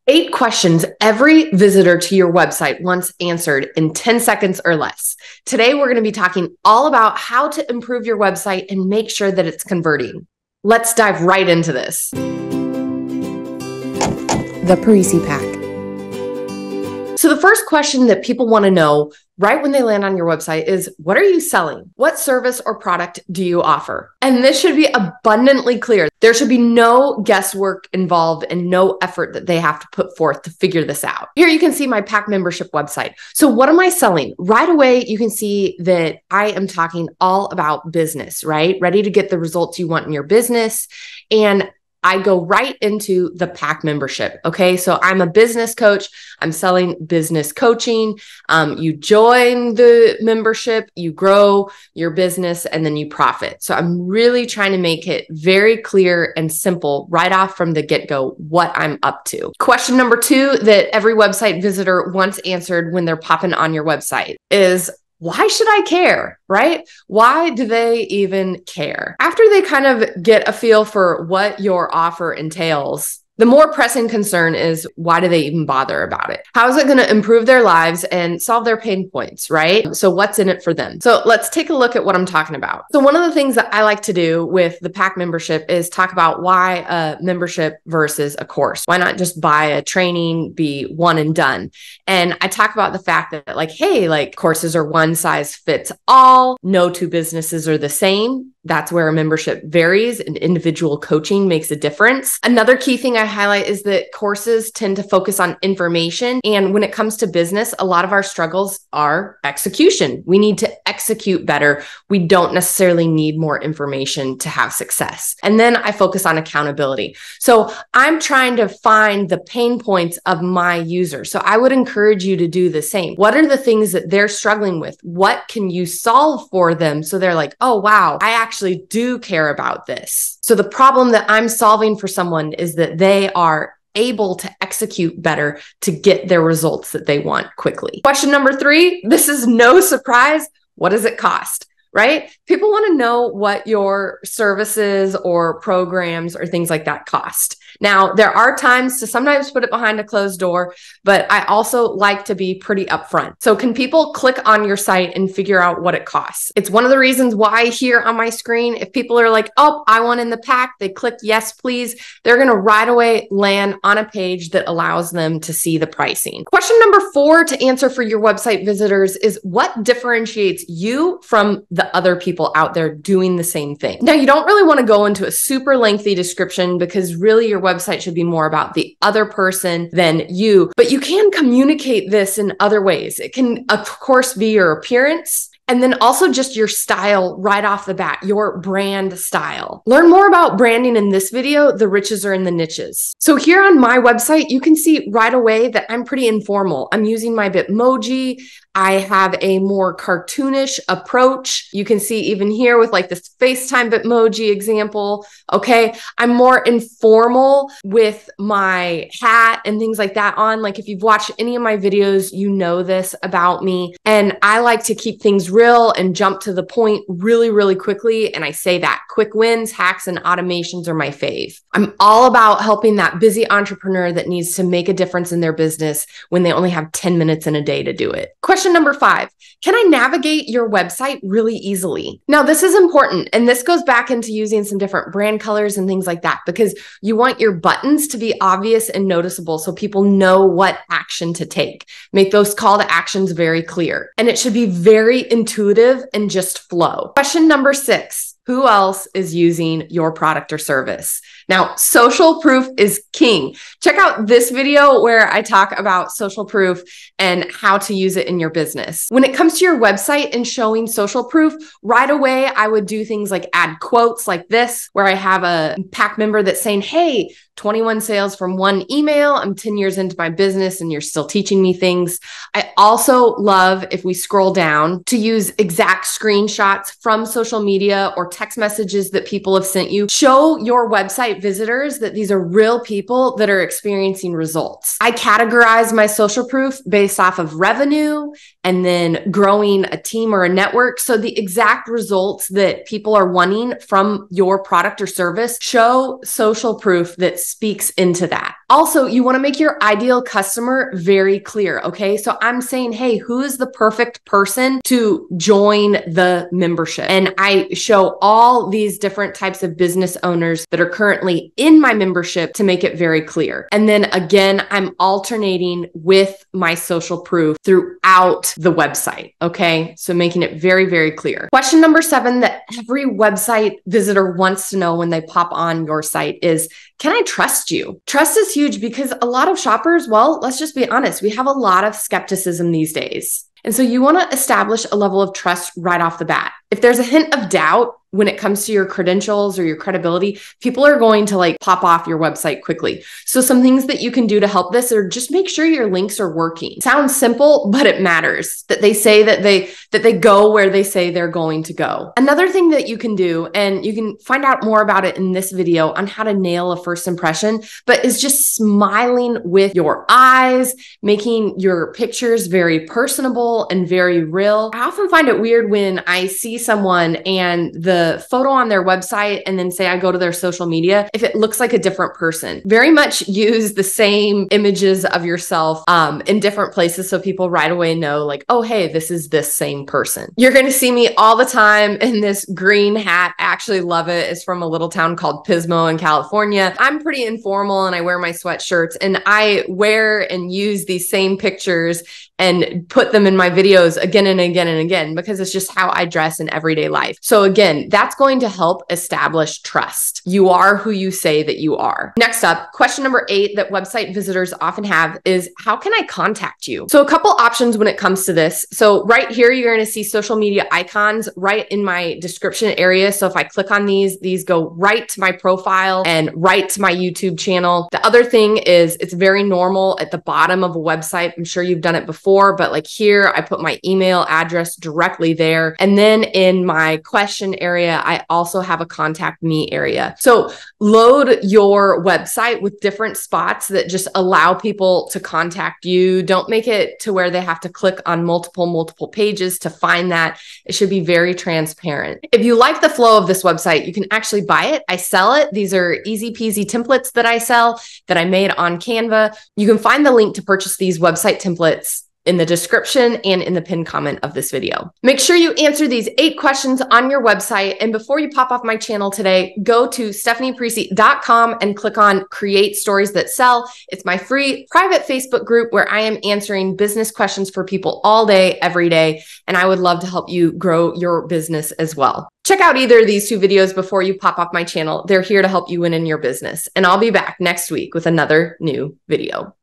8 questions every visitor to your website wants answered in 10 seconds or less. Today, we're going to be talking all about how to improve your website and make sure that it's converting. Let's dive right into this. The Parisi Pack. So the first question that people want to know right when they land on your website is, what are you selling? What service or product do you offer? And this should be abundantly clear. There should be no guesswork involved and no effort that they have to put forth to figure this out. Here you can see my pack membership website. So what am I selling? Right away, you can see that I am talking all about business, right? Ready to get the results you want in your business. And I go right into the pack membership. Okay. So I'm a business coach. I'm selling business coaching. You join the membership, you grow your business, and then you profit. So I'm really trying to make it very clear and simple right off from the get-go what I'm up to. Question number 2 that every website visitor wants answered when they're popping on your website is, why should I care, right? Why do they even care? After they kind of get a feel for what your offer entails, the more pressing concern is, why do they even bother about it? How is it going to improve their lives and solve their pain points, right? So what's in it for them? So let's take a look at what I'm talking about. So one of the things that I like to do with the pack membership is talk about why a membership versus a course. Why not just buy a training, be one and done? And I talk about the fact that hey, courses are one size fits all. No two businesses are the same. That's where a membership varies, and individual coaching makes a difference. Another key thing I highlight is that courses tend to focus on information. And when it comes to business, a lot of our struggles are execution. We need to execute better. We don't necessarily need more information to have success. And then I focus on accountability. So I'm trying to find the pain points of my user. So I would encourage you to do the same. What are the things that they're struggling with? What can you solve for them? So they're like, oh, wow, I actually do care about this. So the problem that I'm solving for someone is that they are able to execute better to get their results that they want quickly. Question number 3, this is no surprise. What does it cost? Right? People want to know what your services or programs or things like that cost. Now, there are times to sometimes put it behind a closed door, but I also like to be pretty upfront. So can people click on your site and figure out what it costs? It's one of the reasons why here on my screen, if people are like, oh, I want in the pack, they click yes, please, they're going to right away land on a page that allows them to see the pricing. Question number 4 to answer for your website visitors is, what differentiates you from the other people out there doing the same thing? Now, you don't really want to go into a super lengthy description because really your website should be more about the other person than you, but you can communicate this in other ways. It can, of course, be your appearance. And then also just your style right off the bat, your brand style. Learn more about branding in this video. The riches are in the niches. So here on my website, you can see right away that I'm pretty informal. I'm using my Bitmoji. I have a more cartoonish approach. You can see even here with this FaceTime Bitmoji example. Okay. I'm more informal with my hat and things like that on. If you've watched any of my videos, you know this about me. And I like to keep things real and jump to the point really, really quickly. And I say that quick wins, hacks, and automations are my fave. I'm all about helping that busy entrepreneur that needs to make a difference in their business when they only have 10 minutes in a day to do it. Question number 5, can I navigate your website really easily? Now, this is important. And this goes back into using some different brand colors and things like that, because you want your buttons to be obvious and noticeable so people know what action to take. Make those call to actions very clear. And it should be very intuitive and just flow. Question number 6. Who else is using your product or service? Now, social proof is king. Check out this video where I talk about social proof and how to use it in your business. When it comes to your website and showing social proof, right away, I would do things like add quotes like this, where I have a pack member that's saying, hey, 21 sales from one email. I'm 10 years into my business and you're still teaching me things. I also love, if we scroll down, to use exact screenshots from social media or text messages that people have sent you. Show your website website visitors that these are real people that are experiencing results. I categorize my social proof based off of revenue and then growing a team or a network. So the exact results that people are wanting from your product or service, show social proof that speaks into that. Also, you want to make your ideal customer very clear. Okay. So I'm saying, hey, who is the perfect person to join the membership? And I show all these different types of business owners that are currently in my membership to make it very clear. And then again, I'm alternating with my social proof throughout the website. Okay. So making it very, very clear. Question number 7 that every website visitor wants to know when they pop on your site is, can I trust you? Trust is huge because a lot of shoppers, well, let's just be honest, we have a lot of skepticism these days. And so you want to establish a level of trust right off the bat. If there's a hint of doubt when it comes to your credentials or your credibility, people are going to pop off your website quickly. So some things that you can do to help this are just make sure your links are working. Sounds simple, but it matters that they say that they go where they say they're going to go. Another thing that you can do, and you can find out more about it in this video on how to nail a first impression, but is just smiling with your eyes, making your pictures very personable and very real. I often find it weird when I see someone and the photo on their website and then say I go to their social media, if it looks like a different person. Very much use the same images of yourself in different places so people right away know oh, hey, this is this same person. You're going to see me all the time in this green hat. I actually love it. It's from a little town called Pismo in California. I'm pretty informal and I wear my sweatshirts and I wear and use these same pictures and put them in my videos again and again and again because it's just how I dress in everyday life. So again, that's going to help establish trust. You are who you say that you are. Next up, question number 8 that website visitors often have is, how can I contact you? So a couple options when it comes to this. So right here, you're going to see social media icons right in my description area. So if I click on these go right to my profile and right to my YouTube channel. The other thing is it's very normal at the bottom of a website. I'm sure you've done it before, but here, I put my email address directly there. And then in my question area, I also have a contact me area. So load your website with different spots that just allow people to contact you. Don't make it to where they have to click on multiple pages to find that. It should be very transparent. If you like the flow of this website, you can actually buy it. I sell it. These are easy peasy templates that I sell that I made on Canva. You can find the link to purchase these website templates in the description and in the pinned comment of this video. Make sure you answer these 8 questions on your website. And before you pop off my channel today, go to stephanieparisi.com and click on Create Stories That Sell. It's my free private Facebook group where I am answering business questions for people all day, every day. And I would love to help you grow your business as well. Check out either of these 2 videos before you pop off my channel. They're here to help you win in your business. And I'll be back next week with another new video.